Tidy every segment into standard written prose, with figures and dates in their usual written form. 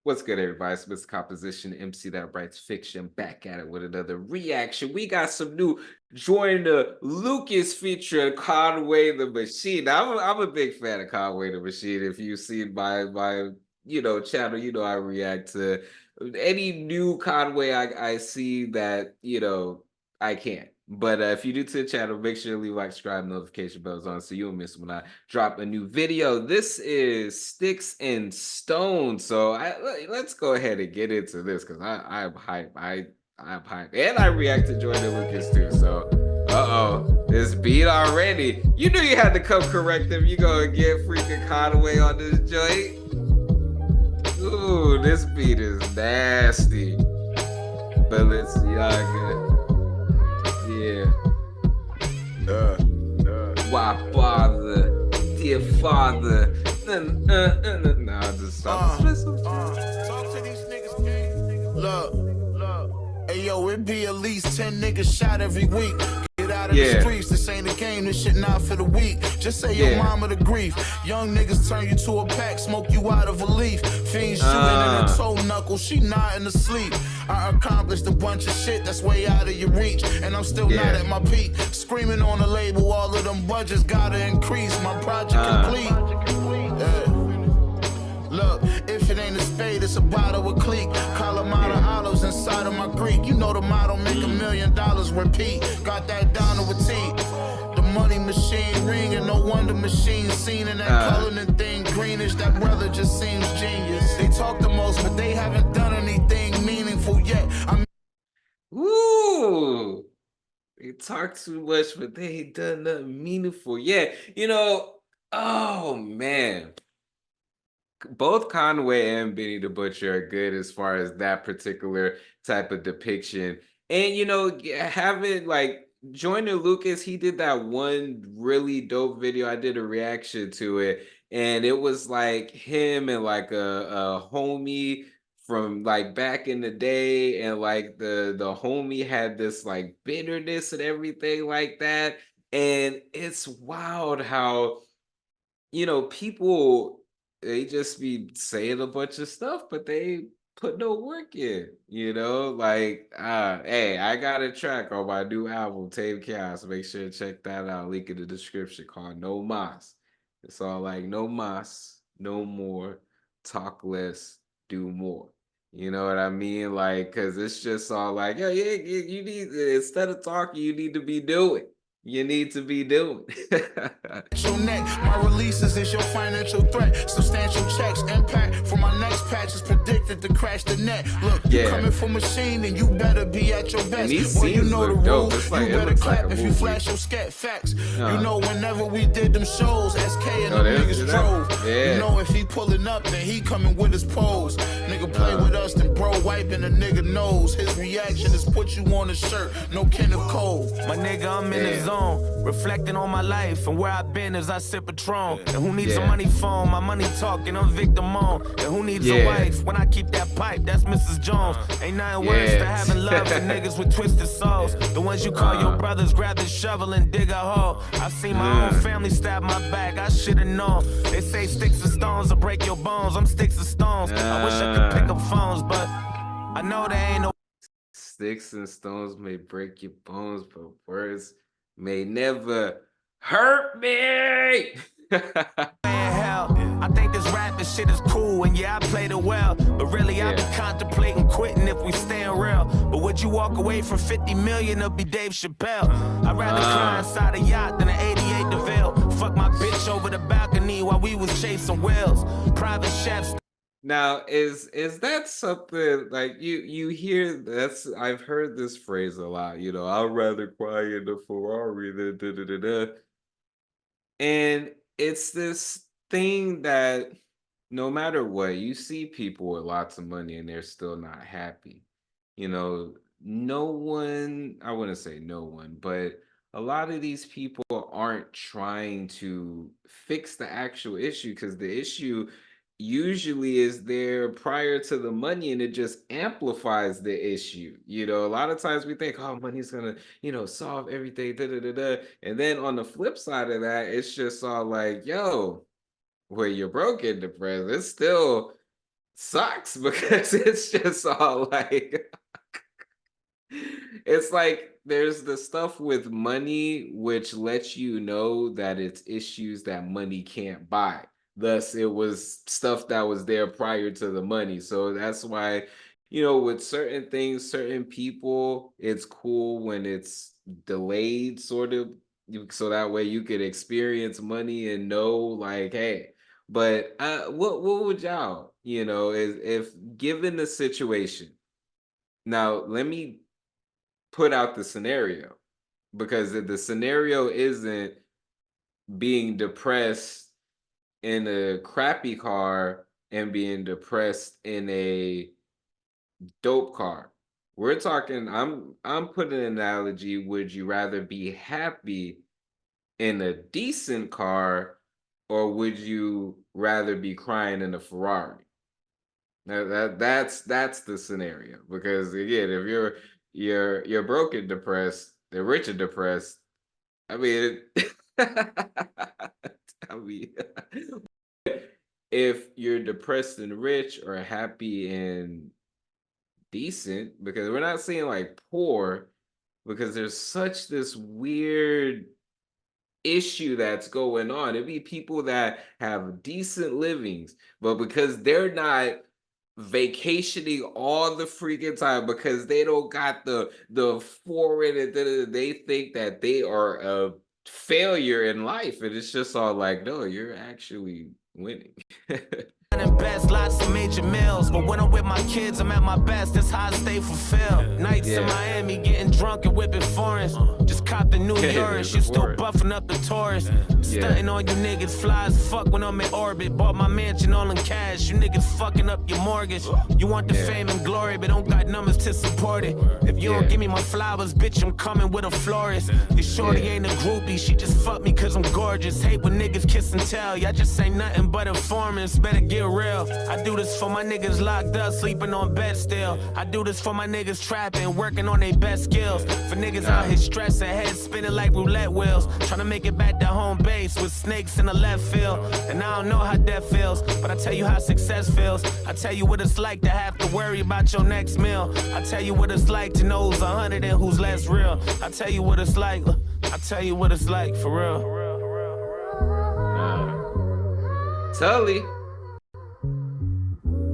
What's good, everybody? It's Mr. Composition, MC that writes fiction, back at it with another reaction. We got some new Joyner Lucas featuring Conway the Machine. Now, I'm a big fan of Conway the Machine. If you've seen my channel, I react to any new Conway I see that I can't. But if you're new to the channel, make sure to leave a like, subscribe, notification bells on so you don't miss when I drop a new video. This is Sticks and Stones. So let's go ahead and get into this because I'm hype. I'm hype. And I react to Joyner Lucas too. So this beat already. You knew you had to come corrective. You gonna get freaking Conway on this joint. Ooh, this beat is nasty. But let's see how good. Yeah. Why bother, dear father? Nah, just stop. Talk to these niggas, gang. Look. Hey, yo, it be at least 10 niggas shot every week. Get out of the streets, this ain't a game, this shit not for the weak. Just say your mama the grief. Young niggas turn you to a pack, smoke you out of a leaf. Fiends shooting in her toe knuckle, she nodding asleep. I accomplished a bunch of shit that's way out of your reach, and I'm still not at my peak. Screaming on the label, all of them budgets gotta increase. My project complete. Look, if it ain't a spade, it's a bottle of clique. Kalamata olives inside of my Greek. You know the motto, make $1 million, repeat. Got that down to a T. The money machine ringing, no wonder machine seen in that coloring thing greenish. That brother just seems genius. They talk the most, but they haven't done anything meaningful yet. Ooh, they talk too much, but they ain't done nothing meaningful yet. Oh man. Both Conway and Benny the Butcher are good as far as that particular type of depiction. And having like Joyner Lucas, he did that one really dope video. I did a reaction to it, and it was like him and like a homie from like back in the day, and like the homie had this like bitterness and everything like that. And it's wild how people, they just be saying a bunch of stuff, but they put no work in, like, hey, I got a track on my new album, Tame Chaos. Make sure to check that out. Link in the description, called No Mas. It's all like no mas, no more, talk less, do more. You know what I mean? Like, cause it's just all like, yeah, you need, instead of talking, you need to be doing. You need to be doing. Your neck, my releases is your financial threat. Substantial checks, impact for my next patch is predicted to crash the net. Look, you coming for machine, and you better be at your best. Well, you know the rules. You better clap if you flash your scat facts. You know, whenever we did them shows, SK and the niggas drove. You know, if he pulling up, then he coming with his pose. Nigga play with us, then bro wiping a nigga nose. His reaction is put you on a shirt, no Kenneth Cole. My nigga, I'm in the zone, reflecting on my life and where I've been as I sip Patron. And who needs a money phone? My money talking, I'm victim on. And who needs a wife when I keep that pipe? That's Mrs. Jones. Ain't nothing worse than having love for niggas with twisted souls. The ones you call your brothers, grab the shovel and dig a hole. I've seen my own family stab my back, I should've known. They say sticks and stones will break your bones. I'm sticks and stones. I wish I could pick up phones, but I know there ain't no. Sticks and stones may break your bones, but words may never hurt me. I think this rapping shit is cool, and I played it well. But really, I be contemplating quitting if we staying real. But would you walk away from 50 million or be Dave Chappelle? I'd rather cry inside a yacht than an 88 DeVille. Fuck my bitch over the balcony while we was chasing whales. Private chefs. Now, is that something like you hear? I've heard this phrase a lot. I'd rather cry in the Ferrari than da da da da. And it's this thing that no matter what, you see people with lots of money and they're still not happy. No one, I wouldn't say no one, but a lot of these people aren't trying to fix the actual issue, because the issue usually is there prior to the money, and it just amplifies the issue. A lot of times we think, oh, money's gonna solve everything, da da da da. And then on the flip side of that, it's just all like, yo, where you're broke in the present, it's still sucks because it's just all like it's like there's the stuff with money which lets you know that it's issues that money can't buy. Thus, it was stuff that was there prior to the money. So that's why, with certain things, certain people, it's cool when it's delayed, sort of, so that way you could experience money and know, like, hey. But what would y'all, is if given the situation. Now, let me put out the scenario because the scenario isn't being depressed in a crappy car and being depressed in a dope car. We're talking I'm putting an analogy, would you rather be happy in a decent car or would you rather be crying in a Ferrari? That's the scenario because again, if you're broke and depressed, the rich and depressed. I mean, I mean, if you're depressed and rich or happy and decent, because we're not saying like poor, because there's such this weird issue that's going on. It'd be people that have decent livings, but because they're not vacationing all the freaking time because they don't got the foreign and they think that they are a failure in life, and it's just all like, no, you're actually winning. Best, lots of major meals, but when I'm with my kids, I'm at my best. That's how I stay fulfilled. Nights in Miami, getting drunk and whipping foreigns. Just copped the new York, you still buffing up the tourists. Stunting on you niggas, flies fuck when I'm in orbit. Bought my mansion all in cash, you niggas fucking up your mortgage. You want the fame and glory, but don't got numbers to support it. If you don't give me my flowers, bitch, I'm coming with a florist. Your shorty ain't a groupie, she just fucked me cause I'm gorgeous. Hate when niggas kiss and tell, y'all just ain't nothing but informants. Better get real. I do this for my niggas locked up, sleeping on bed still. I do this for my niggas trapping, working on their best skills. For niggas out here stressing, heads spinning like roulette wheels. Trying to make it back to home base with snakes in the left field. And I don't know how death feels, but I tell you how success feels. I tell you what it's like to have to worry about your next meal. I tell you what it's like to know who's 100 and who's less real. I tell you what it's like. I tell you what it's like for real. Tully.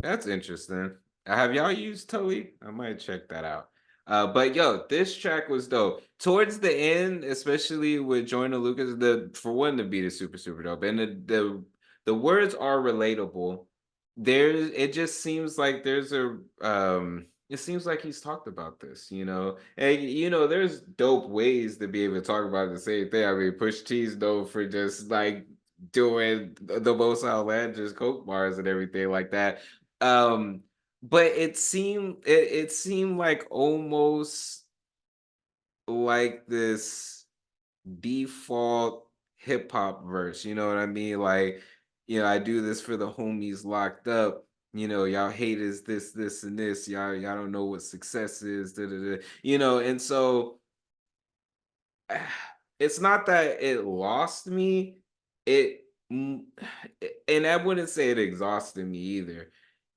That's interesting. Have y'all used Tully? I might check that out. But yo, this track was dope. Towards the end, especially with Joyner Lucas, for one, the beat is super, super dope. And the words are relatable. It just seems like there's it seems like he's talked about this, And there's dope ways to be able to talk about the same thing. I mean, Push T's dope for just like doing the most outlandish coke bars and everything like that. But it seemed like almost like this default hip hop verse, you know what I mean? Like, I do this for the homies locked up. Y'all hate is this, and this. Y'all don't know what success is, da, da, da. And so it's not that it lost me. It mm, and I wouldn't say it exhausted me either.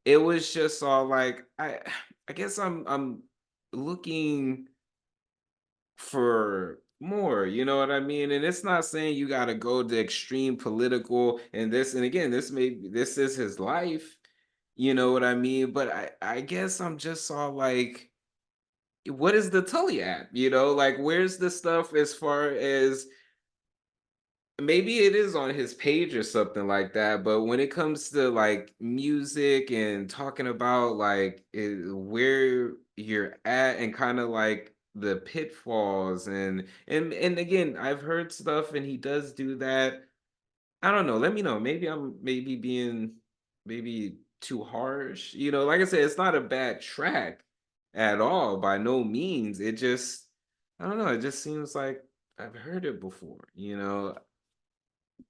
It was just all like I guess I'm looking for more, you know what I mean? And it's not saying you got to go to extreme political and this, and again, this is his life, you know what I mean? But I guess I'm just all like, what is the Tully at? Like, where's the stuff as far as maybe it is on his page or something like that, but when it comes to like music and talking about like where you're at and kind of like the pitfalls and again, I've heard stuff and he does do that. I don't know. Let me know. Maybe I'm maybe being maybe too harsh. Like I said, it's not a bad track at all by no means. It just I don't know. It just seems like I've heard it before.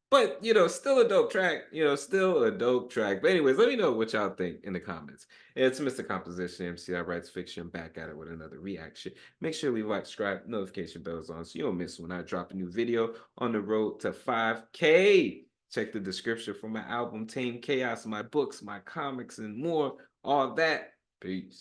But still a dope track. Still a dope track. But anyways, let me know what y'all think in the comments. It's Mr. Composition, MC that writes fiction, back at it with another reaction. Make sure you like, subscribe, notification bells on so you don't miss when I drop a new video on the road to 5K. Check the description for my album, Tame Chaos, my books, my comics, and more. All that. Peace.